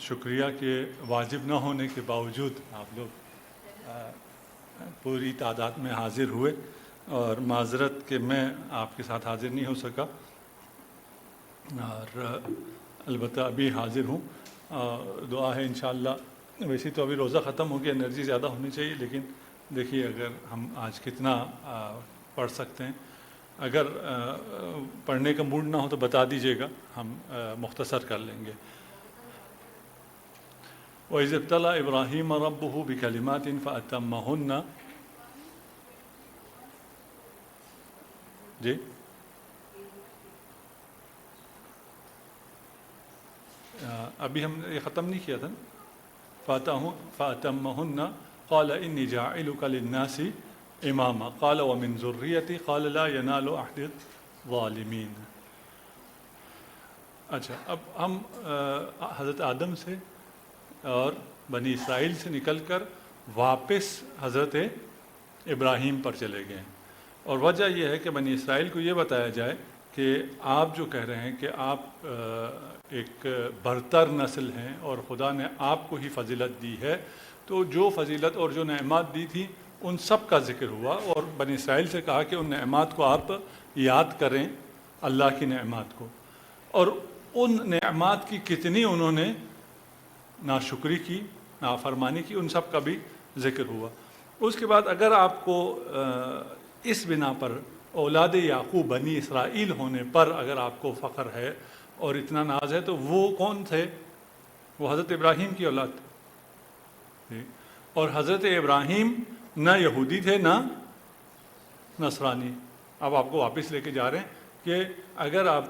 شکریہ کہ واجب نہ ہونے کے باوجود آپ لوگ پوری تعداد میں حاضر ہوئے، اور معذرت کہ میں آپ کے ساتھ حاضر نہیں ہو سکا، اور البتہ ابھی حاضر ہوں۔ دعا ہے انشاءاللہ۔ ویسے تو ابھی روزہ ختم ہو گیا، انرجی زیادہ ہونی چاہیے، لیکن دیکھیے اگر ہم آج کتنا پڑھ سکتے ہیں۔ اگر پڑھنے کا موڈ نہ ہو تو بتا دیجیے گا، ہم مختصر کر لیں گے۔ وَإِذِ ابْتَلَىٰ إِبْرَاهِيمَ رَبُّهُ بِكَلِمَاتٍ فَأَتَمَّهُنَّ۔ جی ابھی ہم یہ ختم نہیں کیا تھا نا؟ فَأَتَمَّهُنَّ قَالَ إِنِّي جَاعِلُكَ لِلنَّاسِ إِمَامًا قَالَ وَمِنْ ذُرِّيَّتِي قَالَ لَا يَنَالُ عَهْدِ الظَّالِمِينَ۔ اچھا، اب ہم حضرت آدم سے اور بنی اسرائیل سے نکل کر واپس حضرت ابراہیم پر چلے گئے ہیں، اور وجہ یہ ہے کہ بنی اسرائیل کو یہ بتایا جائے کہ آپ جو کہہ رہے ہیں کہ آپ ایک برتر نسل ہیں اور خدا نے آپ کو ہی فضیلت دی ہے، تو جو فضیلت اور جو نعمات دی تھی ان سب کا ذکر ہوا، اور بنی اسرائیل سے کہا کہ ان نعمات کو آپ یاد کریں، اللہ کی نعمات کو، اور ان نعمات کی کتنی انہوں نے ناشکری کی، نافرمانی کی، ان سب کا بھی ذکر ہوا۔ اس کے بعد اگر آپ کو اس بنا پر اولاد یعقوب بنی اسرائیل ہونے پر اگر آپ کو فخر ہے اور اتنا ناز ہے، تو وہ کون تھے؟ وہ حضرت ابراہیم کی اولاد تھے، اور حضرت ابراہیم نہ یہودی تھے نہ نصرانی۔ اب آپ کو واپس لے کے جا رہے ہیں کہ اگر آپ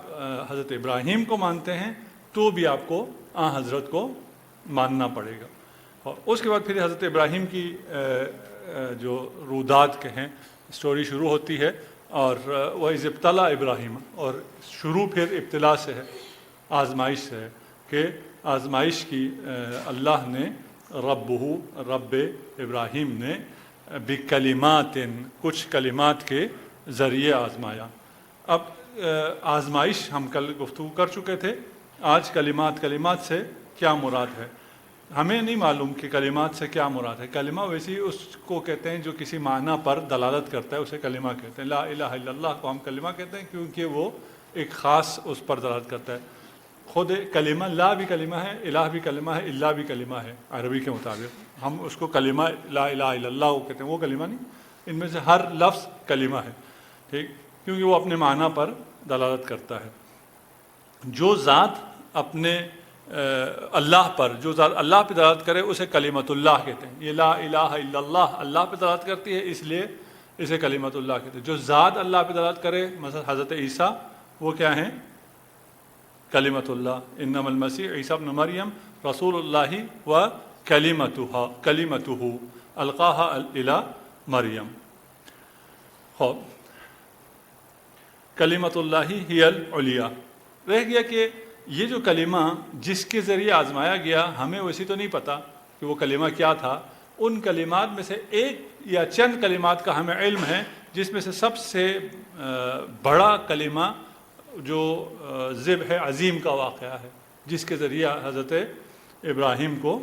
حضرت ابراہیم کو مانتے ہیں تو بھی آپ کو حضرت کو ماننا پڑے گا۔ اور اس کے بعد پھر حضرت ابراہیم کی جو رودات کہیں سٹوری شروع ہوتی ہے، اور وَإِذِ ابْتَلَىٰ ابراہیم، اور شروع پھر ابتلا سے ہے، آزمائش سے ہے، کہ آزمائش کی اللہ نے رب ابراہیم نے بکلمات، کچھ کلمات کے ذریعے آزمایا۔ اب آزمائش ہم کل گفتگو کر چکے تھے، آج کلمات سے کیا مراد ہے؟ ہمیں نہیں معلوم کہ کلمات سے کیا مراد ہے۔ کلمہ ویسے اس کو کہتے ہیں جو کسی معنی پر دلالت کرتا ہے، اسے کلمہ کہتے ہیں۔ لا الہ الا اللہ کو ہم کلمہ کہتے ہیں کیونکہ وہ ایک خاص اس پر دلالت کرتا ہے۔ خود کلمہ لا بھی کلمہ ہے، الہ بھی کلمہ ہے، الا بھی کلمہ ہے عربی کے مطابق۔ ہم اس کو کلمہ لا الہ الا اللہ کو کہتے ہیں، وہ کلمہ نہیں، ان میں سے ہر لفظ کلمہ ہے، ٹھیک، کیونکہ وہ اپنے معنی پر دلالت کرتا ہے۔ جو ذات اپنے اللہ پر، جو ذات اللہ پہ دلالت کرے اسے کلمۃ اللہ کہتے ہیں۔ یہ لا الہ الا اللہ اللہ پہ دلالت کرتی ہے، اس لیے اسے کلمۃ اللہ کہتے ہیں۔ جو ذات اللہ پہ دلالت کرے، مثلا حضرت عیسیٰ، وہ کیا ہیں؟ کلمۃ اللہ۔ انما المسیح عیسیٰ ابن مریم رسول اللہ و کلمتہ القاہا الی مریم۔ خوب، کلمۃ اللہ ہی العلیٰ۔ رہ گیا کہ یہ جو کلمہ جس کے ذریعے آزمایا گیا، ہمیں ویسے تو نہیں پتہ کہ وہ کلمہ کیا تھا۔ ان کلمات میں سے ایک یا چند کلمات کا ہمیں علم ہے، جس میں سے سب سے بڑا کلمہ جو ذبح عظیم کا واقعہ ہے، جس کے ذریعے حضرت ابراہیم کو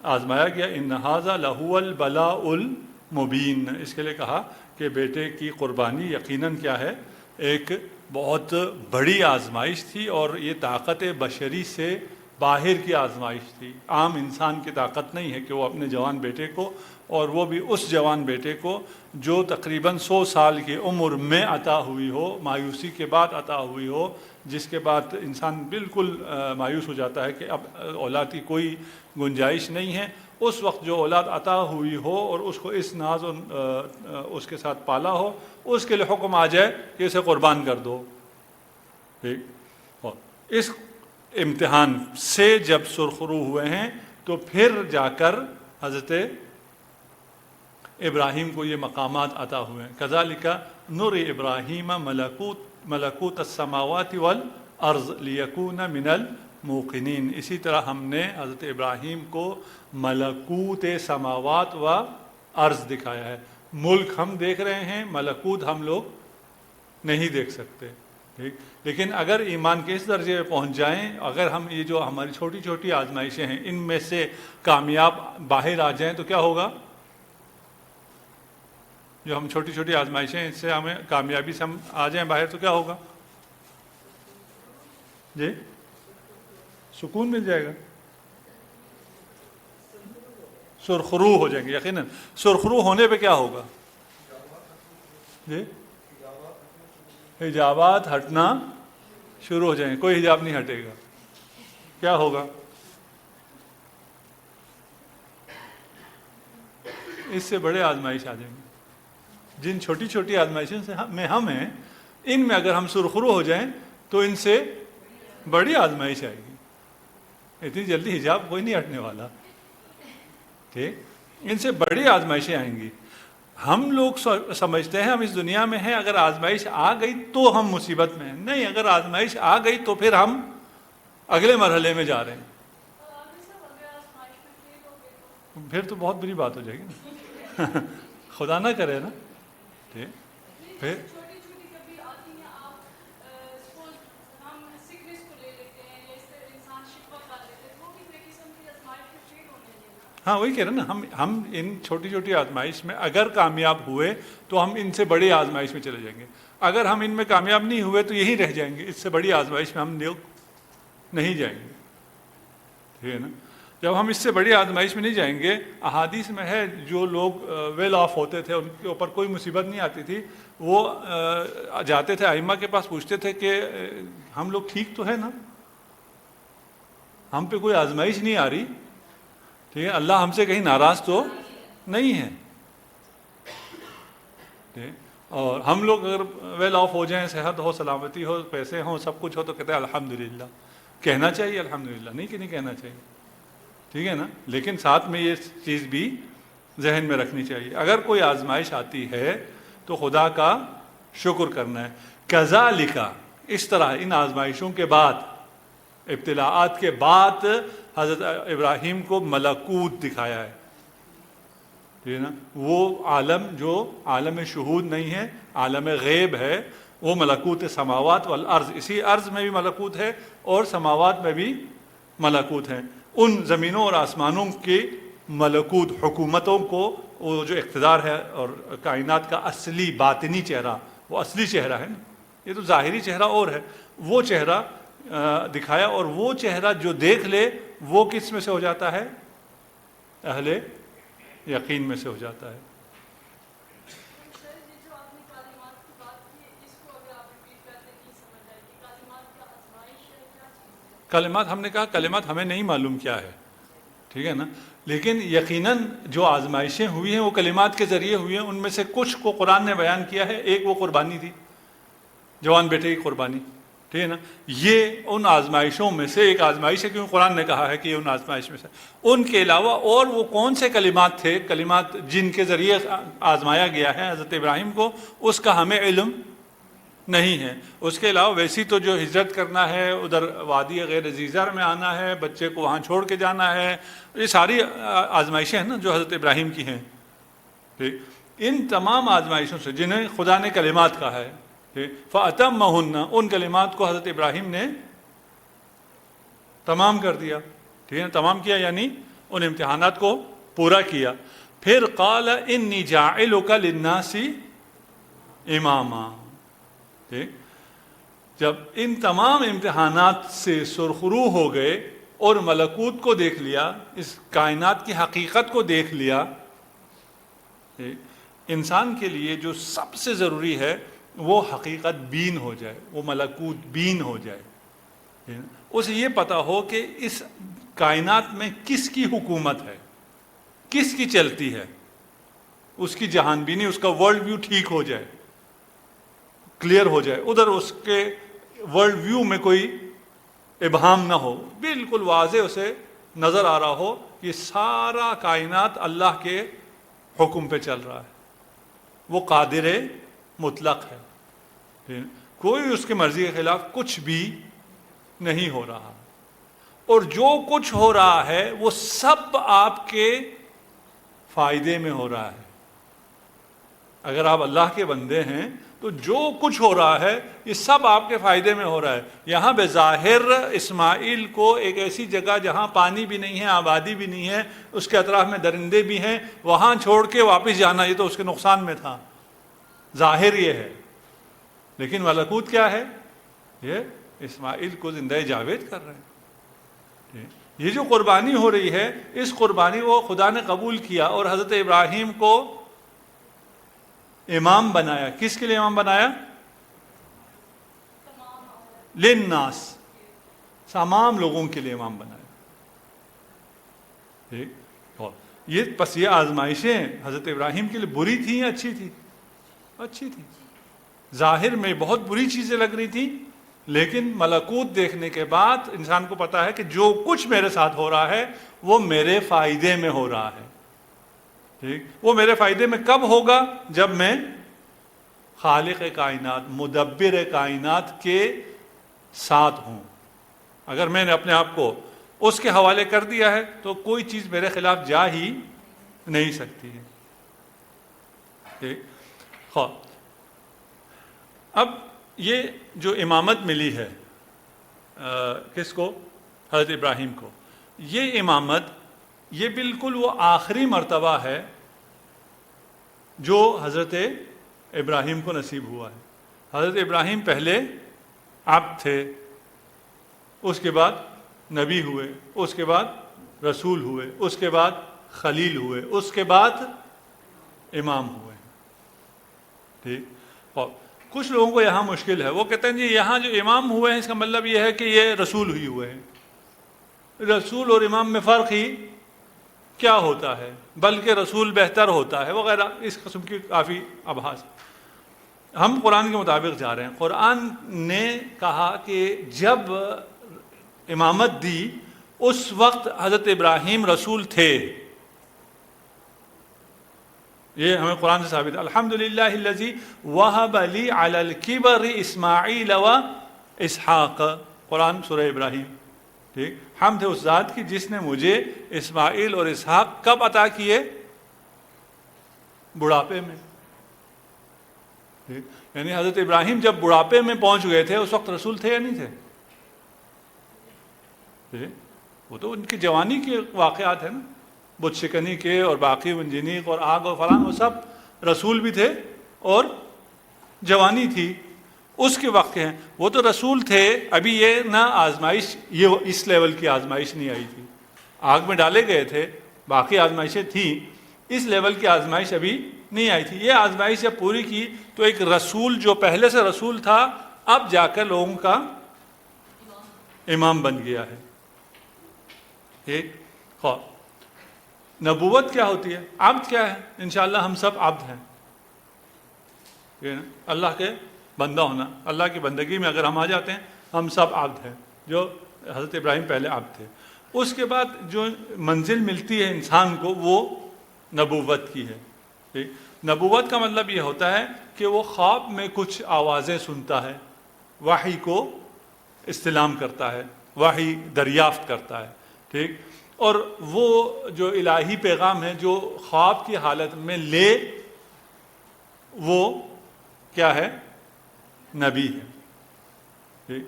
آزمایا گیا۔ ان ھذا لہو البلاء المبین، اس کے لیے کہا کہ بیٹے کی قربانی یقیناً کیا ہے؟ ایک بہت بڑی آزمائش تھی، اور یہ طاقت بشری سے باہر کی آزمائش تھی۔ عام انسان کی طاقت نہیں ہے کہ وہ اپنے جوان بیٹے کو، اور وہ بھی اس جوان بیٹے کو جو تقریباً 100 سال کی عمر میں عطا ہوئی ہو، مایوسی کے بعد عطا ہوئی ہو، جس کے بعد انسان بالکل مایوس ہو جاتا ہے کہ اب اولاد کی کوئی گنجائش نہیں ہے۔ اس وقت جو اولاد عطا ہوئی ہو اور اس کو اس ناز اس کے ساتھ پالا ہو، اس کے لیے حکم آ جائے کہ اسے قربان کر دو، ٹھیک۔ اس امتحان سے جب سرخرو ہوئے ہیں تو پھر جا کر حضرت ابراہیم کو یہ مقامات عطا ہوئے ہیں۔ کذالک نری ابراہیم ملکوت السماوات والارض لیکون من الموقنین، اسی طرح ہم نے حضرت ابراہیم کو ملکوت سماوات و ارض دکھایا ہے۔ ملک ہم دیکھ رہے ہیں، ملکوت ہم لوگ نہیں دیکھ سکتے، ٹھیک. لیکن اگر ایمان کے اس درجے پہ پہنچ جائیں, اگر ہم یہ جو ہماری چھوٹی چھوٹی آزمائشیں ہیں ان میں سے کامیاب باہر آ جائیں تو کیا ہوگا؟ جو ہم چھوٹی چھوٹی آزمائشیں ہیں اس سے ہمیں کامیابی سے ہم آ جائیں باہر تو کیا ہوگا؟ جی سکون مل جائے گا, سرخرو ہو جائیں گے. یقیناً سرخرو ہونے پہ کیا ہوگا؟ جی حجابات ہٹنا شروع ہو جائیں گے. کوئی حجاب نہیں ہٹے گا. کیا ہوگا؟ اس سے بڑے آزمائش آ جائیں گے. جن چھوٹی چھوٹی آزمائشوں سے ہم ہیں, ان میں اگر ہم سرخرو ہو جائیں تو ان سے بڑی آزمائش آئے گی. اتنی جلدی حجاب کوئی نہیں ہٹنے والا. ٹھیک, ان سے بڑی آزمائشیں آئیں گی. ہم لوگ سمجھتے ہیں ہم اس دنیا میں ہیں, اگر آزمائش آ گئی تو ہم مصیبت میں ہیں. نہیں, اگر آزمائش آ گئی تو پھر ہم اگلے مرحلے میں جا رہے ہیں. پھر تو بہت بری بات ہو جائے گی نا خدا نہ کرے نا. ٹھیک, پھر ہاں وہی کہہ رہے ہیں نا, ہم ان چھوٹی چھوٹی آزمائش میں اگر کامیاب ہوئے تو ہم ان سے بڑی آزمائش میں چلے جائیں گے. اگر ہم ان میں کامیاب نہیں ہوئے تو یہی رہ جائیں گے, اس سے بڑی آزمائش میں ہم نہیں جائیں گے. ٹھیک ہے نا. جب ہم اس سے بڑی آزمائش میں نہیں جائیں گے, احادیث میں ہے جو لوگ ویل آف ہوتے تھے, ان کے اوپر کوئی مصیبت نہیں آتی تھی, وہ جاتے تھے ائمہ کے پاس, پوچھتے تھے کہ ہم لوگ ٹھیک تو ہے نا, ہم پہ کوئی آزمائش نہیں آ رہی, ٹھیک ہے, اللہ ہم سے کہیں ناراض تو نہیں ہے. اور ہم لوگ اگر ویل آف ہو جائیں, صحت ہو, سلامتی ہو, پیسے ہوں, سب کچھ ہو تو کہتے ہیں الحمدللہ. کہنا چاہیے الحمدللہ, نہیں کہ نہیں کہنا چاہیے. ٹھیک ہے نا. لیکن ساتھ میں یہ چیز بھی ذہن میں رکھنی چاہیے, اگر کوئی آزمائش آتی ہے تو خدا کا شکر کرنا ہے. کذالک, اس طرح ان آزمائشوں کے بعد, ابتلاءات کے بعد حضرت ابراہیم کو ملکوت دکھایا ہے. ٹھیک ہے نا. وہ عالم جو عالم شہود نہیں ہے, عالم غیب ہے, وہ ملکوت سماوات والارض, اسی ارض میں بھی ملکوت ہے اور سماوات میں بھی ملکوت ہے. ان زمینوں اور آسمانوں کے ملکوت, حکومتوں کو, وہ جو اقتدار ہے اور کائنات کا اصلی باطنی چہرہ, وہ اصلی چہرہ ہے نا, یہ تو ظاہری چہرہ اور ہے, وہ چہرہ دکھایا. اور وہ چہرہ جو دیکھ لے وہ کس میں سے ہو جاتا ہے؟ اہل یقین میں سے ہو جاتا ہے. کلمات, ہم نے کہا کلمات ہمیں نہیں معلوم کیا ہے, ٹھیک ہے نا, لیکن یقیناً جو آزمائشیں ہوئی ہیں وہ کلمات کے ذریعے ہوئی ہیں. ان میں سے کچھ کو قرآن نے بیان کیا ہے. ایک وہ قربانی تھی, جوان بیٹے کی قربانی, ٹھیک ہے نا. یہ ان آزمائشوں میں سے ایک آزمائش ہے, کیونکہ قرآن نے کہا ہے کہ یہ ان آزمائش میں سے. ان کے علاوہ اور وہ کون سے کلمات تھے, کلمات جن کے ذریعے آزمایا گیا ہے حضرت ابراہیم کو, اس کا ہمیں علم نہیں ہے. اس کے علاوہ ویسی تو جو ہجرت کرنا ہے, ادھر وادی غیر زیزر میں آنا ہے, بچے کو وہاں چھوڑ کے جانا ہے, یہ ساری آزمائشیں ہیں نا جو حضرت ابراہیم کی ہیں. ٹھیک, ان تمام آزمائشوں سے جنہیں خدا نے کلمات کہا ہے, فَأَتَمَّهُنَّ, ان کلمات کو حضرت ابراہیم نے تمام کر دیا. ٹھیک ہے, تمام کیا یعنی ان امتحانات کو پورا کیا. پھر قال انی جاعلک للناس اماما. ٹھیک, جب ان تمام امتحانات سے سرخرو ہو گئے اور ملکوت کو دیکھ لیا, اس کائنات کی حقیقت کو دیکھ لیا, انسان کے لیے جو سب سے ضروری ہے وہ حقیقت بین ہو جائے, وہ ملکوت بین ہو جائے. اسے یہ پتہ ہو کہ اس کائنات میں کس کی حکومت ہے, کس کی چلتی ہے, اس کی جہان بینی, اس کا ورلڈ ویو ٹھیک ہو جائے, کلیئر ہو جائے, ادھر اس کے ورلڈ ویو میں کوئی ابہام نہ ہو, بالکل واضح اسے نظر آ رہا ہو یہ سارا کائنات اللہ کے حکم پہ چل رہا ہے, وہ قادر مطلق ہے, کوئی اس کی مرضی کے خلاف کچھ بھی نہیں ہو رہا, اور جو کچھ ہو رہا ہے وہ سب آپ کے فائدے میں ہو رہا ہے. اگر آپ اللہ کے بندے ہیں تو جو کچھ ہو رہا ہے یہ سب آپ کے فائدے میں ہو رہا ہے. یہاں بظاہر اسماعیل کو ایک ایسی جگہ جہاں پانی بھی نہیں ہے، آبادی بھی نہیں ہے، اس کے اطراف میں درندے بھی ہیں، وہاں چھوڑ کے واپس جانا یہ تو اس کے نقصان میں تھا، ظاہر یہ ہے. لیکن ملکوت کیا ہے؟ یہ اسماعیل کو زندہ جاوید کر رہے ہیں. یہ جو قربانی ہو رہی ہے، اس قربانی کو خدا نے قبول کیا اور حضرت ابراہیم کو امام بنایا. کس کے لیے امام بنایا؟ للناس، تمام لوگوں کے لیے امام بنایا. یہ آزمائشیں حضرت ابراہیم کے لیے بری تھیں یا اچھی تھی؟ اچھی تھی. ظاہر میں بہت بری چیزیں لگ رہی تھیں، لیکن ملکوت دیکھنے کے بعد انسان کو پتا ہے کہ جو کچھ میرے ساتھ ہو رہا ہے وہ میرے فائدے میں ہو رہا ہے. ٹھیک، وہ میرے فائدے میں کب ہوگا؟ جب میں خالق کائنات، مدبر کائنات کے ساتھ ہوں. اگر میں نے اپنے آپ کو اس کے حوالے کر دیا ہے تو کوئی چیز میرے خلاف جا ہی نہیں سکتی ہے. ٹھیک، اب یہ جو امامت ملی ہے کس کو؟ حضرت ابراہیم کو. یہ امامت یہ بالکل وہ آخری مرتبہ ہے جو حضرت ابراہیم کو نصیب ہوا ہے. حضرت ابراہیم پہلے عبد تھے، اس کے بعد نبی ہوئے، اس کے بعد رسول ہوئے، اس کے بعد خلیل ہوئے، اس کے بعد امام ہوئے. ٹھیک، اور کچھ لوگوں کو یہاں مشکل ہے، وہ کہتے ہیں جی یہاں جو امام ہوئے ہیں اس کا مطلب یہ ہے کہ یہ رسول ہی ہوئے ہیں. رسول اور امام میں فرق ہی کیا ہوتا ہے؟ بلکہ رسول بہتر ہوتا ہے وغیرہ، اس قسم کی کافی ابحاث. ہم قرآن کے مطابق جا رہے ہیں. قرآن نے کہا کہ جب امامت دی اس وقت حضرت ابراہیم رسول تھے. یہ ہمیں قرآن سے ثابت ہے. الحمدللہ الذی وہب لی علی الکبر اسماعیل و اسحاق. قرآن سورہ ابراہیم. ٹھیک، حمد ہے اس ذات کی جس نے مجھے اسماعیل اور اسحاق کب عطا کیے؟ بڑھاپے میں. ٹھیک، یعنی حضرت ابراہیم جب بڑھاپے میں پہنچ گئے تھے اس وقت رسول تھے یا نہیں تھے؟ وہ تو ان کی جوانی کے واقعات ہیں نا، بت شکنی کے اور باقی منجنیق اور آگ اور فلان، وہ سب رسول بھی تھے اور جوانی تھی اس کے وقت کے ہیں. وہ تو رسول تھے. ابھی یہ نہ آزمائش، یہ اس لیول کی آزمائش نہیں آئی تھی. آگ میں ڈالے گئے تھے، باقی آزمائشیں تھیں، اس لیول کی آزمائش ابھی نہیں آئی تھی. یہ آزمائش جب پوری کی تو ایک رسول جو پہلے سے رسول تھا اب جا کر لوگوں کا امام بن گیا ہے. ایک نبوت کیا ہوتی ہے؟ عبد کیا ہے؟ انشاءاللہ ہم سب عبد ہیں. اللہ کے بندہ ہونا، اللہ کی بندگی میں اگر ہم آ جاتے ہیں ہم سب عبد ہیں، جو حضرت ابراہیم پہلے عبد تھے. اس کے بعد جو منزل ملتی ہے انسان کو وہ نبوت کی ہے. نبوت کا مطلب یہ ہوتا ہے کہ وہ خواب میں کچھ آوازیں سنتا ہے، وحی کو استلام کرتا ہے، وحی دریافت کرتا ہے. ٹھیک، اور وہ جو الہی پیغام ہے جو خواب کی حالت میں لے وہ کیا ہے؟ نبی ہے. ٹھیک،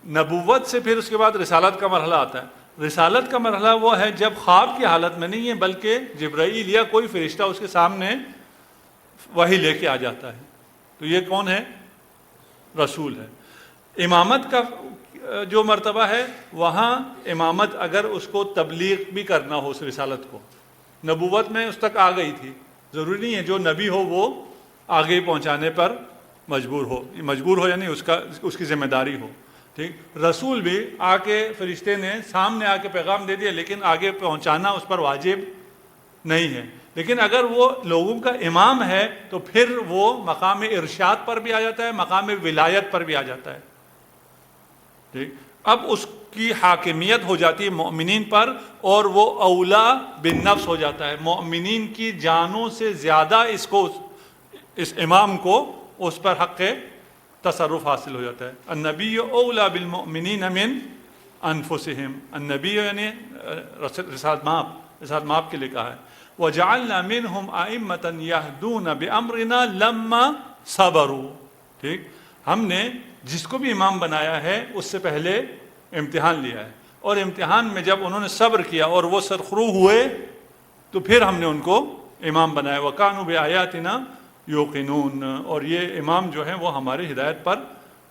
نبوت سے پھر اس کے بعد رسالت کا مرحلہ آتا ہے. رسالت کا مرحلہ وہ ہے جب خواب کی حالت میں نہیں ہے بلکہ جبرائیل یا کوئی فرشتہ اس کے سامنے وحی لے کے آ جاتا ہے. تو یہ کون ہے؟ رسول ہے. امامت کا جو مرتبہ ہے وہاں امامت اگر اس کو تبلیغ بھی کرنا ہو اس رسالت کو، نبوت میں اس تک آ گئی تھی، ضروری نہیں ہے جو نبی ہو وہ آگے پہنچانے پر مجبور ہو یعنی اس کی ذمہ داری ہو. ٹھیک، رسول بھی آ کے فرشتے نے سامنے آ کے پیغام دے دیا لیکن آگے پہنچانا اس پر واجب نہیں ہے. لیکن اگر وہ لوگوں کا امام ہے تو پھر وہ مقام ارشاد پر بھی آ جاتا ہے، مقام ولایت پر بھی آ جاتا ہے. ٹھیک، اب اس کی حاکمیت ہو جاتی ہے مومنین پر اور وہ اولا بالنفس ہو جاتا ہے. مومنین کی جانوں سے زیادہ اس امام کو اس پر حق تصرف حاصل ہو جاتا ہے. النبی اولا بالمؤمنین من انفسہم. النبی یعنی رسالت ماپ کے لیے کہا ہے. وجعلنا منہم ائمۃ یہدون بامرنا لما صبروا. ٹھیک. ہم نے جس کو بھی امام بنایا ہے اس سے پہلے امتحان لیا ہے، اور امتحان میں جب انہوں نے صبر کیا اور وہ سرخرو ہوئے تو پھر ہم نے ان کو امام بنایا. وَكَانُوا بِآيَاتِنَا يُوقِنُونَ، اور یہ امام جو ہیں وہ ہماری ہدایت پر،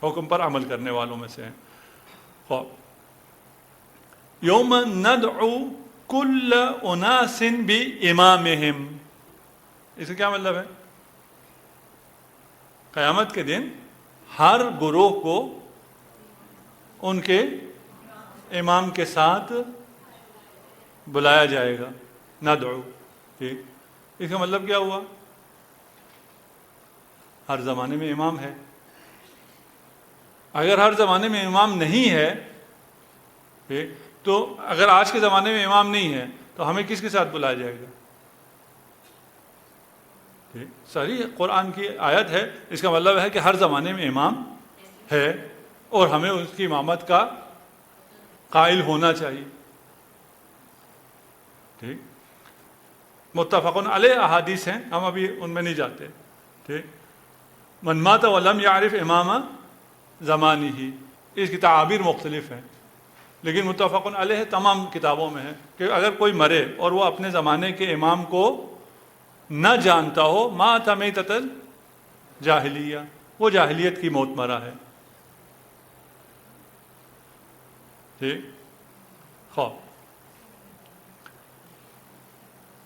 حکم پر عمل کرنے والوں میں سے ہیں. یوم ندعو کل اناس بامامہم، اس کا کیا مطلب ہے؟ قیامت کے دن ہر گروہ کو ان کے امام کے ساتھ بلایا جائے گا. ندعو، ٹھیک. اس کا مطلب کیا ہوا؟ ہر زمانے میں امام ہے. اگر ہر زمانے میں امام نہیں ہے، ٹھیک، تو اگر آج کے زمانے میں امام نہیں ہے تو ہمیں کس کے ساتھ بلایا جائے گا؟ ٹھیک. صحیح قرآن کی آیت ہے، اس کا مطلب ہے کہ ہر زمانے میں امام ہے اور ہمیں اس کی امامت کا قائل ہونا چاہیے. ٹھیک. متفقن علیہ احادیث ہیں، ہم ابھی ان میں نہیں جاتے. ٹھیک. من مات ولم یعرف امام زمانہ، اس کی تعابیر مختلف ہیں، لیکن متفقن علیہ تمام کتابوں میں ہے کہ اگر کوئی مرے اور وہ اپنے زمانے کے امام کو نہ جانتا ہو، مات میتۃ الجاہلیہ، وہ جاہلیت کی موت مرا ہے. ٹھیک. خواب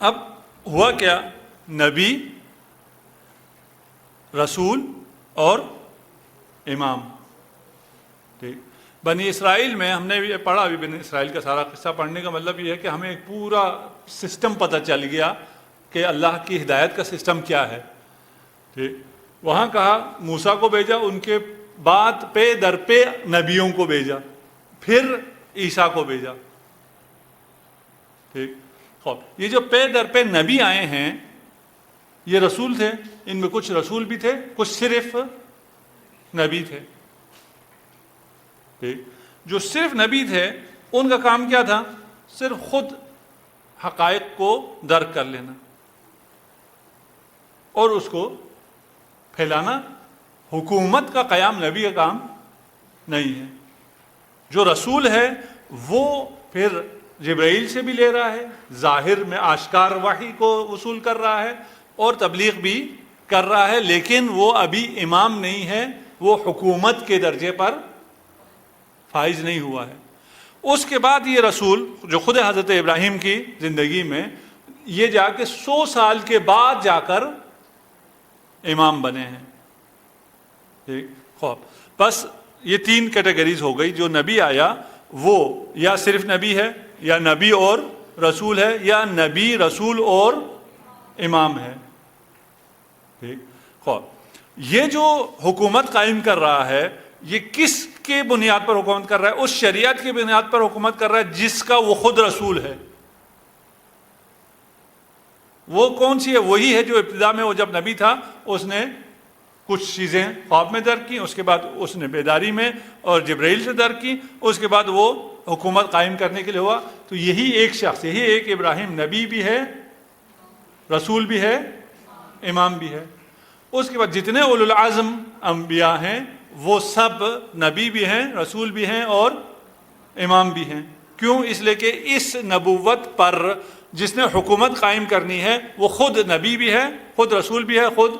اب ہوا کیا؟ نبی، رسول اور امام. ٹھیک. بنی اسرائیل میں ہم نے یہ پڑھا، ابھی بنی اسرائیل کا سارا قصہ پڑھنے کا مطلب یہ ہے کہ ہمیں ایک پورا سسٹم پتہ چل گیا کہ اللہ کی ہدایت کا سسٹم کیا ہے. ٹھیک. وہاں کہا موسیٰ کو بھیجا، ان کے بعد پہ در پہ نبیوں کو بھیجا، پھر عیسیٰ کو بھیجا. ٹھیک. یہ جو پہ در پہ نبی آئے ہیں یہ رسول تھے، ان میں کچھ رسول بھی تھے، کچھ صرف نبی تھے. ٹھیک. جو صرف نبی تھے ان کا کام کیا تھا؟ صرف خود حقائق کو درک کر لینا اور اس کو پھیلانا. حکومت کا قیام نبی کا کام نہیں ہے. جو رسول ہے وہ پھر جبرائیل سے بھی لے رہا ہے، ظاہر میں آشکار وحی کو وصول کر رہا ہے اور تبلیغ بھی کر رہا ہے، لیکن وہ ابھی امام نہیں ہے، وہ حکومت کے درجے پر فائز نہیں ہوا ہے. اس کے بعد یہ رسول جو خود حضرت ابراہیم کی زندگی میں یہ جا کے 100 سال کے بعد جا کر امام بنے ہیں. ٹھیک. خوب بس یہ 3 کیٹیگریز ہو گئی. جو نبی آیا وہ یا صرف نبی ہے، یا نبی اور رسول ہے، یا نبی رسول اور امام ہے. ٹھیک. خوب یہ جو حکومت قائم کر رہا ہے یہ کس کے بنیاد پر حکومت کر رہا ہے؟ اس شریعت کی بنیاد پر حکومت کر رہا ہے جس کا وہ خود رسول ہے. وہ کون سی ہے؟ وہی ہے جو ابتدا میں وہ جب نبی تھا اس نے کچھ چیزیں خواب میں درک کی، اس کے بعد اس نے بیداری میں اور جبرائیل سے درک کی، اس کے بعد وہ حکومت قائم کرنے کے لیے ہوا. تو یہی ایک شخص، یہی ایک ابراہیم نبی بھی ہے، رسول بھی ہے، امام بھی ہے. اس کے بعد جتنے اولو العزم انبیاء ہیں وہ سب نبی بھی ہیں، رسول بھی ہیں اور امام بھی ہیں. کیوں؟ اس لیے کہ اس نبوت پر جس نے حکومت قائم کرنی ہے وہ خود نبی بھی ہے، خود رسول بھی ہے، خود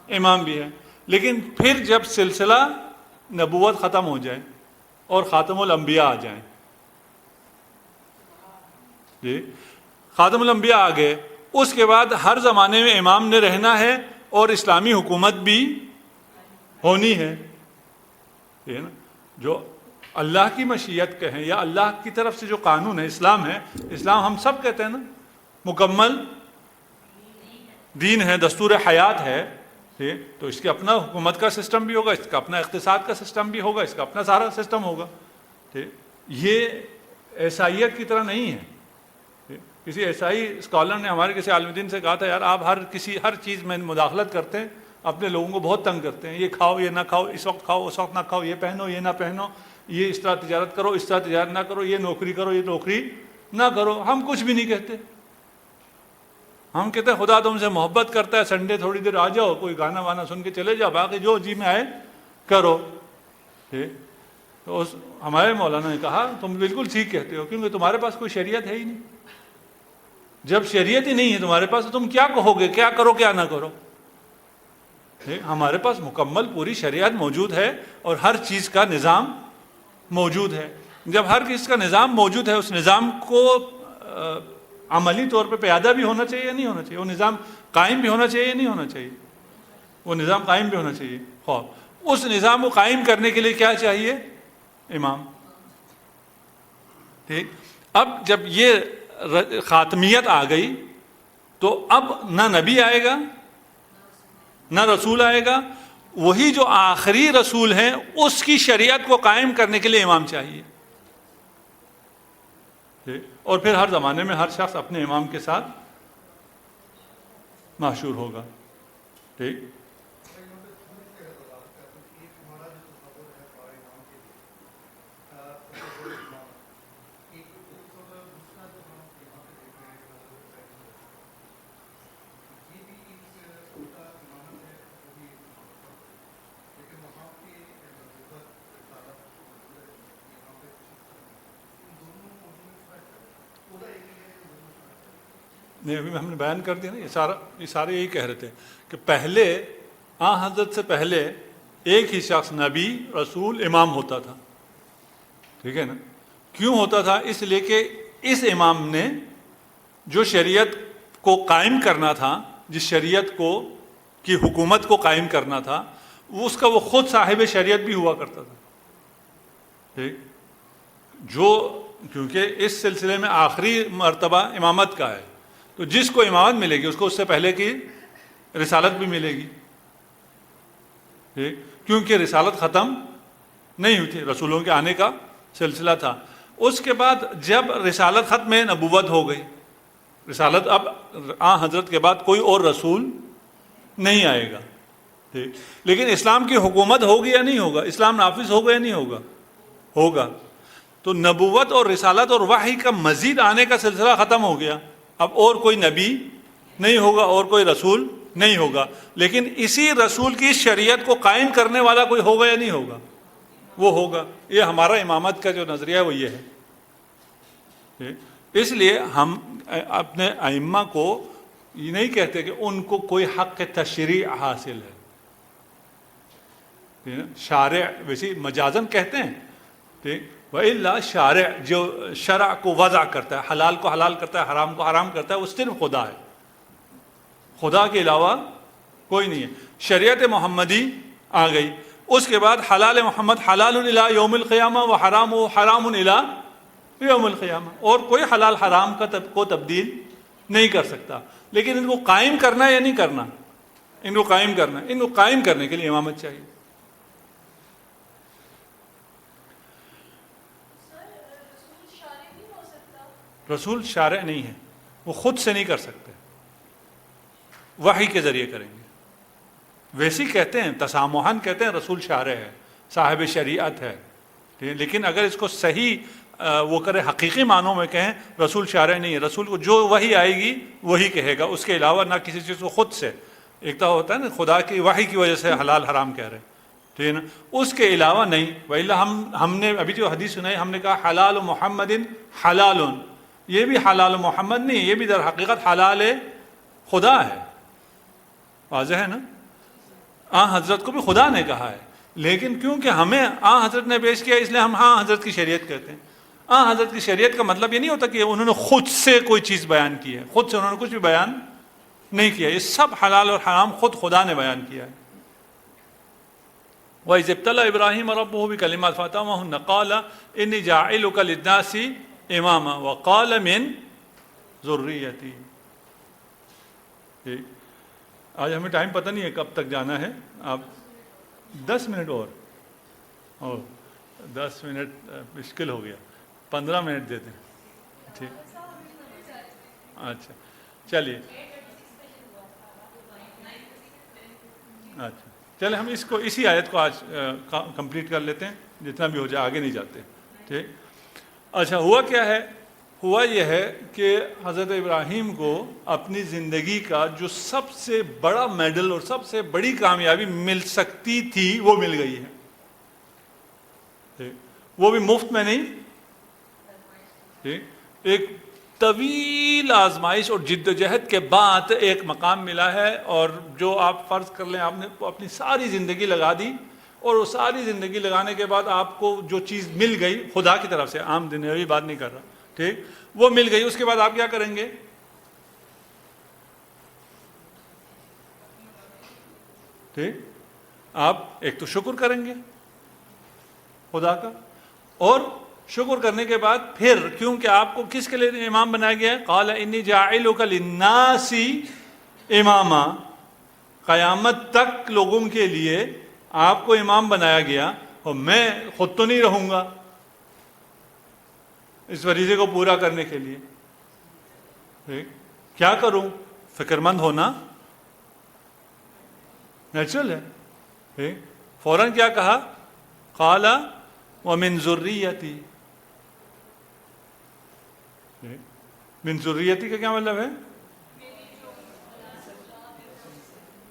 امام بھی ہے. لیکن پھر جب سلسلہ نبوت ختم ہو جائے اور خاتم الانبیاء آ جائیں، جی خاتم الانبیاء آ گئے، اس کے بعد ہر زمانے میں امام نے رہنا ہے اور اسلامی حکومت بھی ہونی ہے. جو اللہ کی مشیت کہیں یا اللہ کی طرف سے جو قانون ہے، اسلام ہے، اسلام ہم سب کہتے ہیں نا مکمل دین ہے، دستور حیات ہے. تو اس کے اپنا حکومت کا سسٹم بھی ہوگا، اس کا اپنا اقتصاد کا سسٹم بھی ہوگا، اس کا اپنا سارا سسٹم ہوگا. یہ عیسائیت کی طرح نہیں ہے. کسی عیسائی اسکالر نے ہمارے کسی عالم دین سے کہا تھا یار آپ ہر چیز میں مداخلت کرتے ہیں، اپنے لوگوں کو بہت تنگ کرتے ہیں. یہ کھاؤ، یہ نہ کھاؤ، اس وقت کھاؤ، اس وقت نہ کھاؤ، یہ پہنو، یہ نہ پہنو، یہ اس طرح تجارت کرو، اس طرح تجارت نہ کرو، یہ نوکری کرو، یہ نوکری نہ کرو. ہم کچھ بھی نہیں کہتے، ہم کہتے ہیں خدا تم سے محبت کرتا ہے، سنڈے تھوڑی دیر آ جاؤ، کوئی گانا وانا سن کے چلے جاؤ، باقی جو جی میں آئے کرو. تو ہمارے مولانا نے کہا تم بالکل ٹھیک کہتے ہو، کیونکہ تمہارے پاس کوئی شریعت ہے ہی نہیں. جب شریعت ہی نہیں ہے تمہارے پاس تو تم کیا کہو گے، کیا کرو کیا نہ کرو. ہمارے پاس مکمل پوری شریعت موجود ہے اور ہر چیز کا نظام موجود ہے. جب ہر چیز کا نظام موجود ہے، اس نظام کو عملی طور پہ پیادہ بھی ہونا چاہیے یا نہیں ہونا چاہیے، وہ نظام قائم بھی ہونا چاہیے یا نہیں ہونا چاہیے، وہ نظام قائم بھی ہونا چاہیے. اس نظام کو قائم کرنے کے لیے کیا چاہیے؟ امام. ٹھیک. اب جب یہ خاتمیت آ گئی تو اب نہ نبی آئے گا نہ رسول آئے گا، وہی جو آخری رسول ہیں اس کی شریعت کو قائم کرنے کے لیے امام چاہیے. اور پھر ہر زمانے میں ہر شخص اپنے امام کے ساتھ محشور ہوگا. ٹھیک. نہیں ابھی ہم نے بیان کر دیا نا، یہ سارے یہی کہہ رہے تھے کہ پہلے حضرت سے پہلے ایک ہی شخص نبی رسول امام ہوتا تھا. ٹھیک ہے نا. کیوں ہوتا تھا؟ اس لیے کہ اس امام نے جو شریعت کو قائم کرنا تھا، جس شریعت کو کی حکومت کو قائم کرنا تھا، اس کا وہ خود صاحب شریعت بھی ہوا کرتا تھا. ٹھیک. جو کیونکہ اس سلسلے میں آخری مرتبہ امامت کا ہے، تو جس کو امامت ملے گی اس کو اس سے پہلے کی رسالت بھی ملے گی. کیونکہ رسالت ختم نہیں ہوئی تھی، رسولوں کے آنے کا سلسلہ تھا. اس کے بعد جب رسالت ختم ہے، نبوت ہو گئی. رسالت اب حضرت کے بعد کوئی اور رسول نہیں آئے گا. ٹھیک. لیکن اسلام کی حکومت ہوگی یا نہیں ہوگا؟ اسلام نافذ ہوگا یا نہیں ہوگا؟ ہوگا. تو نبوت اور رسالت اور وحی کا مزید آنے کا سلسلہ ختم ہو گیا. اب اور کوئی نبی نہیں ہوگا اور کوئی رسول نہیں ہوگا، لیکن اسی رسول کی شریعت کو قائم کرنے والا کوئی ہوگا یا نہیں ہوگا؟ وہ ہوگا. یہ ہمارا امامت کا جو نظریہ ہے وہ یہ ہے. اس لیے ہم اپنے ائمہ کو یہ نہیں کہتے کہ ان کو کوئی حق تشریع حاصل ہے. شارع ویسے مجازن کہتے ہیں. ٹھیک. وَإِلَّا شارع جو شرع کو وضع کرتا ہے، حلال کو حلال کرتا ہے، حرام کو حرام کرتا ہے، وہ صرف خدا ہے. خدا کے علاوہ کوئی نہیں ہے. شریعت محمدی آ گئی، اس کے بعد حلال محمد حلال الی یوم القیامہ و حرام حرام الی یوم القیامہ، اور کوئی حلال حرام کو تبدیل نہیں کر سکتا. لیکن ان کو قائم کرنا ہے یا نہیں کرنا؟ ان کو قائم کرنا ہے. ان کو قائم کرنے کے لیے امامت چاہیے. رسول شارع نہیں ہے، وہ خود سے نہیں کر سکتے، وحی کے ذریعے کریں گے. ویسے کہتے ہیں تسامحاً کہتے ہیں رسول شارع ہے، صاحب شریعت ہے. لیکن اگر اس کو صحیح وہ کرے، حقیقی معنوں میں کہیں، رسول شارع نہیں ہے. رسول کو جو وحی آئے گی وہی کہے گا، اس کے علاوہ نہ کسی چیز کو خود سے. ایک تو ہوتا ہے نا خدا کی وحی کی وجہ سے حلال حرام کہہ رہے، ٹھیک ہے نا، اس کے علاوہ نہیں. وَإِلَّا ہم نے ابھی جو حدیث سنائی، ہم نے کہا حلال محمد حلال، یہ بھی حلال محمد نہیں، یہ بھی در حقیقت حلال خدا ہے. واضح ہے نا. حضرت کو بھی خدا نے کہا ہے، لیکن کیونکہ ہمیں حضرت نے پیش کیا اس لیے ہم حضرت کی شریعت کہتے ہیں. حضرت کی شریعت کا مطلب یہ نہیں ہوتا کہ انہوں نے خود سے کوئی چیز بیان کی ہے، خود سے انہوں نے کچھ بھی بیان نہیں کیا. یہ سب حلال اور حرام خود خدا نے بیان کیا ہے. وَإِذِ ابْتَلَىٰ إِبْرَاهِيمَ رَبُّهُ بِكَلِمَاتٍ فَأَتَمَّهُنَّ قَالَ إِنِّي جَاعِلُكَ لِلنَّاسِ إِمَامًا وَقَالَ مِن ذُرِّيَّتِي. آج ہمیں ٹائم پتہ نہیں ہے کب تک جانا ہے. آپ 10 منٹ اور 10 منٹ مشکل ہو گیا، 15 منٹ دے دیں. ٹھیک. اچھا چلیے. اچھا چلے ہم اس کو اسی آیت کو آج کمپلیٹ کر لیتے ہیں، جتنا بھی ہو جائے، آگے نہیں جاتے. ٹھیک. اچھا ہوا کیا ہے ہوا یہ ہے کہ حضرت ابراہیم کو اپنی زندگی کا جو سب سے بڑا میڈل اور سب سے بڑی کامیابی مل سکتی تھی وہ مل گئی ہے، وہ بھی مفت میں نہیں، ایک طویل آزمائش اور جد و جہد کے بعد ایک مقام ملا ہے، اور جو آپ فرض کر لیں آپ نے اپنی ساری زندگی لگا دی، اور وہ ساری زندگی لگانے کے بعد آپ کو جو چیز مل گئی خدا کی طرف سے، عام دنیاوی بات نہیں کر رہا، ٹھیک، وہ مل گئی، اس کے بعد آپ کیا کریں گے؟ ٹھیک، آپ ایک تو شکر کریں گے خدا کا، اور شکر کرنے کے بعد پھر کیونکہ آپ کو کس کے لیے امام بنایا گیا ہے؟ قال انی جاعلک للناس اماما، قیامت تک لوگوں کے لیے آپ کو امام بنایا گیا، اور میں خود تو نہیں رہوں گا اس فریضے کو پورا کرنے کے لیے، ٹھیک، کیا کروں؟ فکر مند ہونا نیچرل ہے، ٹھیک، فوراً کیا کہا؟ قال ومن ذریتی، من ذریتی کا کیا مطلب ہے؟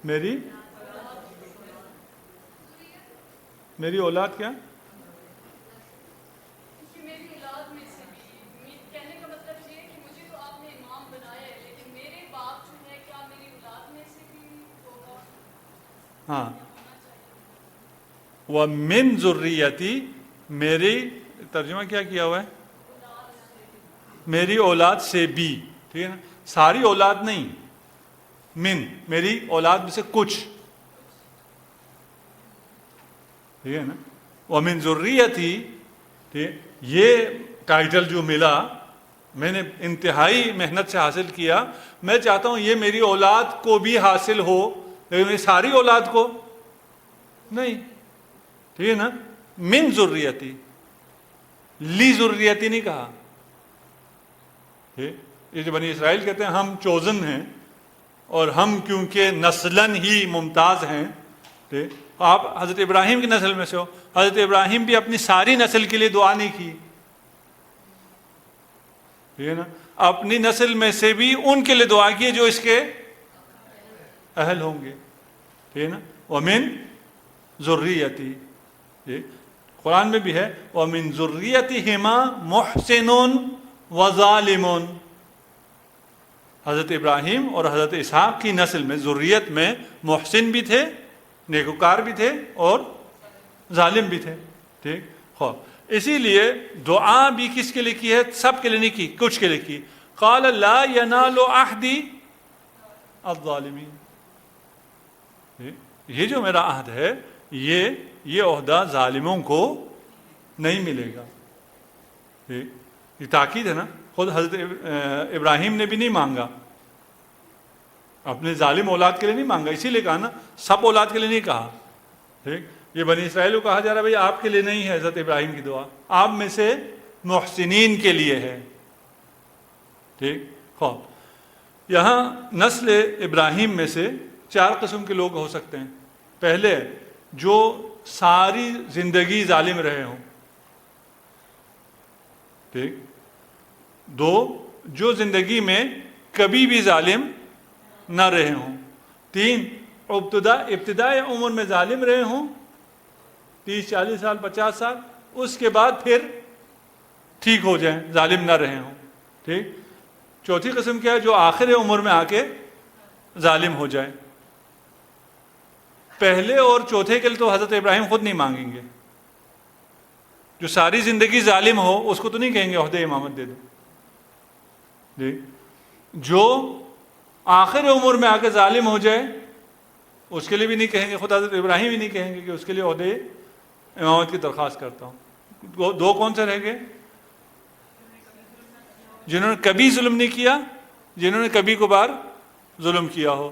میری اولاد کیا؟ میری اولاد میں سے بھی، کہنے کا مطلب یہ ہے کہ مجھے تو آپ نے امام بنایا ہے، لیکن میرے باپ جو ہے کیا میری اولاد میں سے بھی ہوگا؟ ہاں، ومن ذریتی، میری ترجمہ کیا ہوا ہے؟ میری اولاد سے بھی، ٹھیک ہے نا، ساری اولاد نہیں، من، میری اولاد میں سے کچھ، ٹھیک ہے نا، ومن ذریتی، ٹھیک، یہ ٹائٹل جو ملا میں نے انتہائی محنت سے حاصل کیا، میں چاہتا ہوں یہ میری اولاد کو بھی حاصل ہو، لیکن یہ ساری اولاد کو نہیں، ٹھیک ہے نا، من ذریتی، لی ذریتی نہیں کہا، یہ جو بنی اسرائیل کہتے ہیں ہم چوزن ہیں اور ہم کیونکہ نسلاً ہی ممتاز ہیں، ٹھیک، آپ حضرت ابراہیم کی نسل میں سے ہو، حضرت ابراہیم بھی اپنی ساری نسل کے لیے دعا نہیں کی، ٹھیک ہے نا، اپنی نسل میں سے بھی ان کے لیے دعا کی جو اس کے اہل ہوں گے، ٹھیک ہے نا، ومن ذریتی، قرآن میں بھی ہے ومن ذریتہما محسن وظالم، حضرت ابراہیم اور حضرت اسحاق کی نسل میں ذریت میں محسن بھی تھے، نیکوکار بھی تھے، اور ظالم بھی تھے، ٹھیک، خوب، اسی لیے دعا بھی کس کے لیے کی ہے؟ سب کے لیے نہیں کی، کچھ کے لیے کی، قال لا ینال عہدی الظالمین، یہ جو میرا عہد ہے یہ عہدہ ظالموں کو نہیں ملے گا، یہ تاکید ہے نا، خود حضرت ابراہیم نے بھی نہیں مانگا، اپنے ظالم اولاد کے لیے نہیں مانگا، اسی لیے کہا نا سب اولاد کے لیے نہیں کہا، ٹھیک، یہ بنی اسرائیل کو کہا جا رہا ہے بھائی آپ کے لیے نہیں ہے حضرت ابراہیم کی دعا، آپ میں سے محسنین کے لیے ہے، ٹھیک، خوب، یہاں نسل ابراہیم میں سے 4 قسم کے لوگ ہو سکتے ہیں، پہلے جو ساری زندگی ظالم رہے ہوں، ٹھیک، 2 جو زندگی میں کبھی بھی ظالم نہ رہے ہوں، 3 ابتدائی عمر میں ظالم رہے ہوں 30-40 سال 50 سال، اس کے بعد پھر ٹھیک ہو جائیں، ظالم نہ رہے ہوں، ٹھیک، 4تھی قسم کیا ہے؟ جو آخر عمر میں آ کے ظالم ہو جائیں، پہلے اور چوتھے کے لیے تو حضرت ابراہیم خود نہیں مانگیں گے، جو ساری زندگی ظالم ہو اس کو تو نہیں کہیں گے عہدے امامت دے دو، ٹھیک، جو آخر عمر میں آ کے ظالم ہو جائے اس کے لیے بھی نہیں کہیں گے، خود حضرت ابراہیم بھی نہیں کہیں گے کہ اس کے لیے عہدے امامت کی درخواست کرتا ہوں۔ 2 کون سے رہ گئے؟ جنہوں نے کبھی ظلم نہیں کیا، جنہوں نے کبھی کبھار ظلم کیا ہو،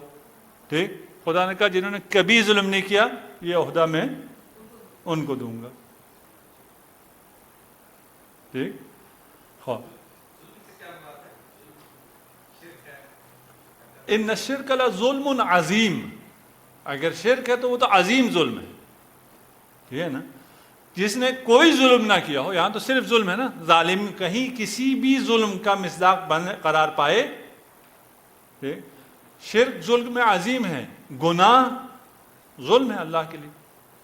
ٹھیک، خدا نے کہا جنہوں نے کبھی ظلم نہیں کیا یہ عہدہ میں ان کو دوں گا، ٹھیک، ہاں، ان الشرک لظلم عظیم، اگر شرک ہے تو وہ تو عظیم ظلم ہے، ٹھیک ہے نا، جس نے کوئی ظلم نہ کیا ہو. یہاں تو صرف ظلم ہے نا, ظالم کہیں کسی بھی ظلم کا مصداق قرار پائے. شرک ظلم عظیم ہے, گناہ ظلم ہے اللہ کے لیے,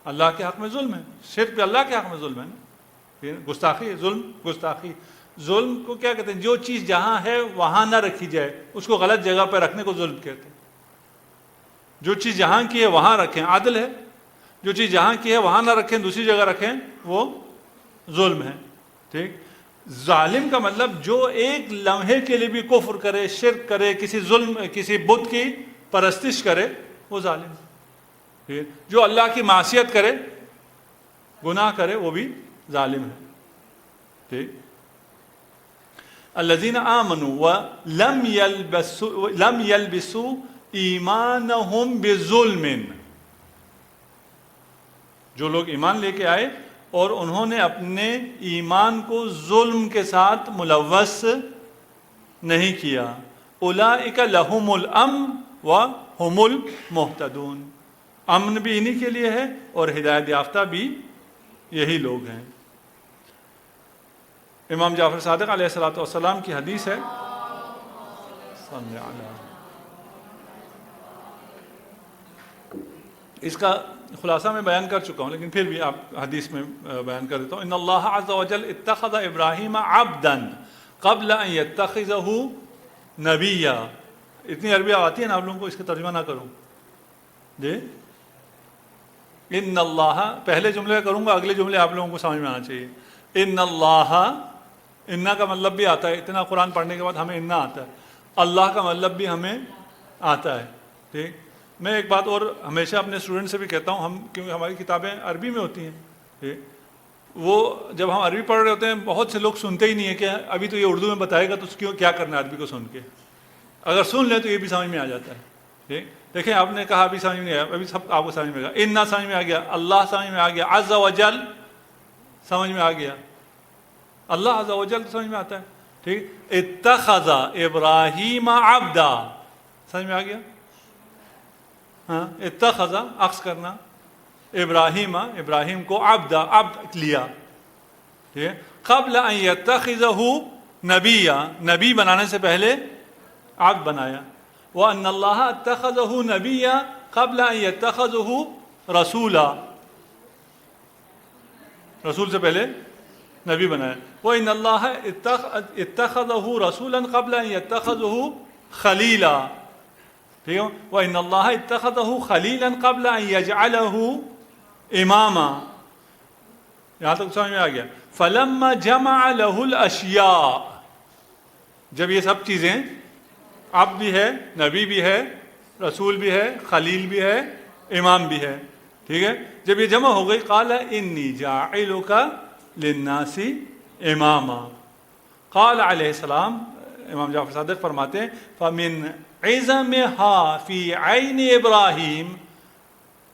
اللہ کے حق میں ظلم ہے. شرک بھی اللہ کے حق میں ظلم ہے نا, گستاخی ہے, ظلم گستاخی. ظلم کو کیا کہتے ہیں؟ جو چیز جہاں ہے وہاں نہ رکھی جائے, اس کو غلط جگہ پہ رکھنے کو ظلم کہتے ہیں. جو چیز جہاں کی ہے وہاں رکھیں, عادل ہے. جو چیز جہاں کی ہے وہاں نہ رکھیں, دوسری جگہ رکھیں, وہ ظلم ہے. ٹھیک. ظالم کا مطلب جو ایک لمحے کے لیے بھی کفر کرے, شرک کرے, کسی بت کی پرستش کرے, وہ ظالم ہے. جو اللہ کی معصیت کرے, گناہ کرے, وہ بھی ظالم ہے. ٹھیک. الذین آمنوا لم یلبسوا ایمانہم بظلم, جو لوگ ایمان لے کے آئے اور انہوں نے اپنے ایمان کو ظلم کے ساتھ ملوث نہیں کیا, اولئک لہم الامن وہم المہتدون, امن بھی انہی کے لیے ہے اور ہدایت یافتہ بھی یہی لوگ ہیں. امام جعفر صادق علیہ السلام کی حدیث ہے, صلی اللہ. اس کا خلاصہ میں بیان کر چکا ہوں, لیکن پھر بھی آپ حدیث میں بیان کر دیتا ہوں. ان اللہ عز وجل اتخذ ابراہیم عبدا قبل ان یتخذہ نبیا. اتنی عربی آتی ہے نا آپ لوگوں کو, اس کا ترجمہ نہ کروں جی. ان اللہ, پہلے جملے کروں گا, اگلے جملے آپ لوگوں کو سمجھ میں آنا چاہیے. ان اللہ, انا کا مطلب بھی آتا ہے, اتنا قرآن پڑھنے کے بعد ہمیں انا آتا ہے. اللہ کا مطلب بھی ہمیں آتا ہے. ٹھیک. میں ایک بات اور ہمیشہ اپنے اسٹوڈنٹ سے بھی کہتا ہوں, کیونکہ ہماری کتابیں عربی میں ہوتی ہیں, وہ جب ہم عربی پڑھ رہے ہوتے ہیں بہت سے لوگ سنتے ہی نہیں ہیں کہ ابھی تو یہ اردو میں بتائے گا تو کیا کرنا ہے عربی کو سن کے. اگر سن لیں تو یہ بھی سمجھ میں آ جاتا ہے. ٹھیک. دیکھیں آپ نے کہا ابھی سمجھ میں نہیں آیا, ابھی سب آپ کو سمجھ میں آ گیا. انا سمجھ میں آ گیا, اللہ سمجھ میں آ گیا, عز و جل سمجھ میں آ گیا, اللہ عز و جل سمجھ میں آتا ہے. ٹھیک. اتخذ ابراہیم عبدا, سمجھ میں آ گیا. ہاں, اتخذ عکس کرنا, ابراہیم کو عبدا, عبد لیا. ٹھیک ہے. قبل ان یتخذہ نبیا, نبی بنانے سے پہلے عبد بنایا. وان اللہ اتخذہ نبیا قبل ان یتخذہ رسولا, رسول سے پہلے نبی بنایا. وان اللہ اتخذہ رسولا قبل ان یتخذہ خلیلا. ٹھیک ہے. وان اللہ اتخذہ خلیلا قبل ان یجعلہ اماما. یہاں تک سمجھ میں آ گیا. فلما جمع لہ الاشیاء, جب یہ سب چیزیں, عبد بھی ہے, نبی بھی ہے, رسول بھی ہے, خلیل بھی ہے, امام بھی ہے. ٹھیک ہے. جب یہ جمع ہو گئی, قال انی جاعلک للناس اماما. قال علیہ السلام, امام جعفر صادق فرماتے ہیں, فمن عظمها فی عین ابراہیم,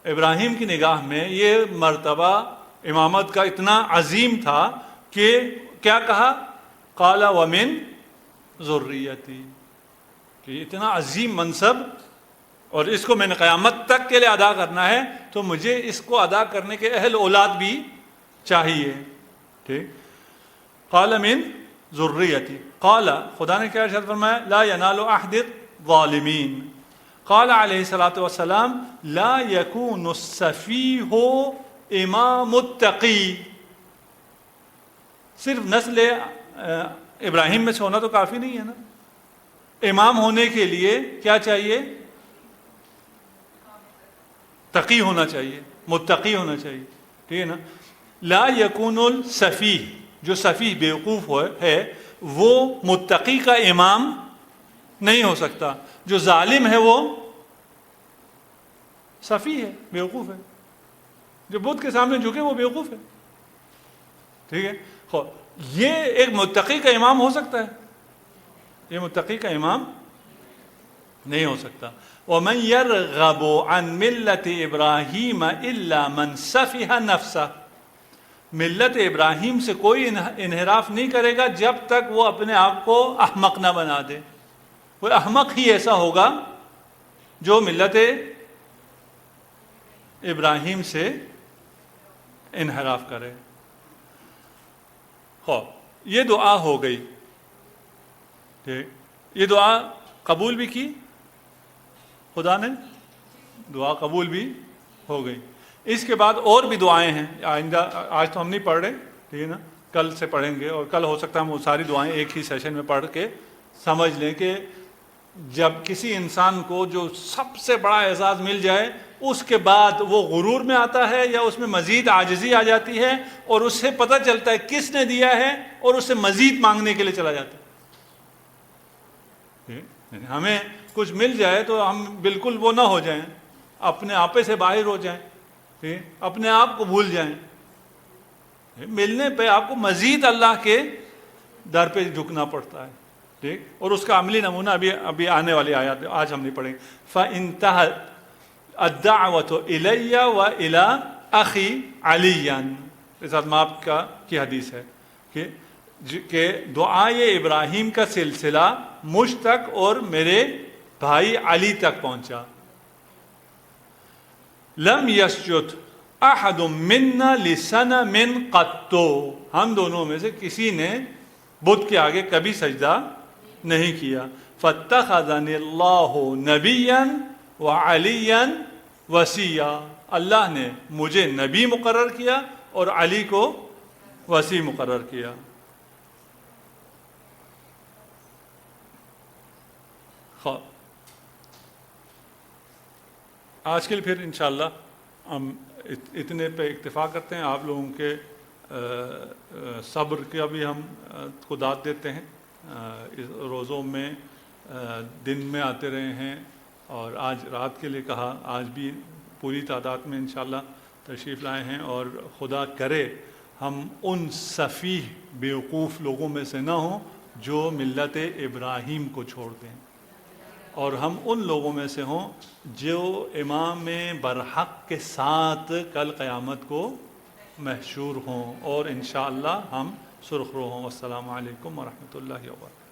ابراہیم کی نگاہ میں یہ مرتبہ امامت کا اتنا عظیم تھا کہ کیا کہا, قال ومن ذریتی, کہ اتنا عظیم منصب اور اس کو میں نے قیامت تک کے لیے ادا کرنا ہے تو مجھے اس کو ادا کرنے کے اہل اولاد بھی چاہیے. ٹھیک. قال من ذریتی, قال, خدا نے کیا ارشاد فرمایا, لا ینال عہد الظالمین. قال علیہ الصلوۃ والسلام لا یکون السفیہ امام التقی. صرف نسل ابراہیم میں سے ہونا تو کافی نہیں ہے نا, امام ہونے کے لیے کیا چاہیے, تقی ہونا چاہیے, متقی ہونا چاہیے. ٹھیک ہے نا. لا یکون السفیہ, جو سفیہ بیوقوف ہے وہ متقی کا امام نہیں ہو سکتا. جو ظالم ہے وہ سفیہ ہے, بیوقوف ہے. جو بدھ کے سامنے جھکے وہ بیوقوف ہے. ٹھیک ہے. یہ ایک متقی کا امام ہو سکتا ہے, یہ متقی کا امام نہیں ہو سکتا. وَمَنْ يَرْغَبُ عَنْ مِلَّةِ إِبْرَاهِيمَ إِلَّا مَنْ سَفِهَ نَفْسَهُ. ملت ابراہیم سے کوئی انحراف نہیں کرے گا جب تک وہ اپنے آپ کو احمق نہ بنا دے. وہ احمق ہی ایسا ہوگا جو ملت ابراہیم سے انحراف کرے. یہ دعا ہو گئی، ٹھیک، یہ دعا قبول بھی کی خدا نے، دعا قبول بھی ہو گئی۔ اس کے بعد اور بھی دعائیں ہیں، آئندہ آج تو ہم نہیں پڑھ رہے، ٹھیک ہے نا، کل سے پڑھیں گے، اور کل ہو سکتا ہے ہم وہ ساری دعائیں ایک ہی سیشن میں پڑھ کے سمجھ لیں کہ جب کسی انسان کو جو سب سے بڑا اعزاز مل جائے اس کے بعد وہ غرور میں آتا ہے یا اس میں مزید عاجزی آ جاتی ہے، اور اس سے پتہ چلتا ہے کس نے دیا ہے اور اس سے مزید مانگنے کے لیے چلا جاتا ہے۔ ہمیں کچھ مل جائے تو ہم بالکل وہ نہ ہو جائیں، اپنے آپے سے باہر ہو جائیں، اپنے آپ کو بھول جائیں۔ ملنے پہ آپ کو مزید اللہ کے در پہ جھکنا پڑتا ہے، ٹھیک، اور اس کا عملی نمونہ ابھی آنے والی آیات آج ہم نہیں پڑھیں گے۔ فَإِنْتَهَتْ الدَّعْوَةُ إِلَيَّ وَإِلَىٰ أَخِي عَلِيًّا، اس ماب کی حدیث ہے کہ دعائے ابراہیم کا سلسلہ مجھ تک اور میرے بھائی علی تک پہنچا۔ لم یسجد احد منا لصنم قط، ہم دونوں میں سے کسی نے بت کے آگے کبھی سجدہ نہیں کیا۔ فاتخذنی اللہ نبیا وعلیا وصیا، اللہ نے مجھے نبی مقرر کیا اور علی کو وصی مقرر کیا۔ آج کے لیے پھر انشاءاللہ ہم اتنے پہ اکتفا کرتے ہیں۔ آپ لوگوں کے صبر کا بھی ہم کو داد دیتے ہیں، اس روزوں میں دن میں آتے رہے ہیں، اور آج رات کے لیے کہا، آج بھی پوری تعداد میں انشاءاللہ تشریف لائے ہیں، اور خدا کرے ہم ان سفیہ بیوقوف لوگوں میں سے نہ ہوں جو ملت ابراہیم کو چھوڑ دیں، اور ہم ان لوگوں میں سے ہوں جو امام برحق کے ساتھ کل قیامت کو محشور ہوں، اور انشاءاللہ ہم سرخرو ہوں۔ السلام علیکم ورحمۃ اللہ وبرکاتہ۔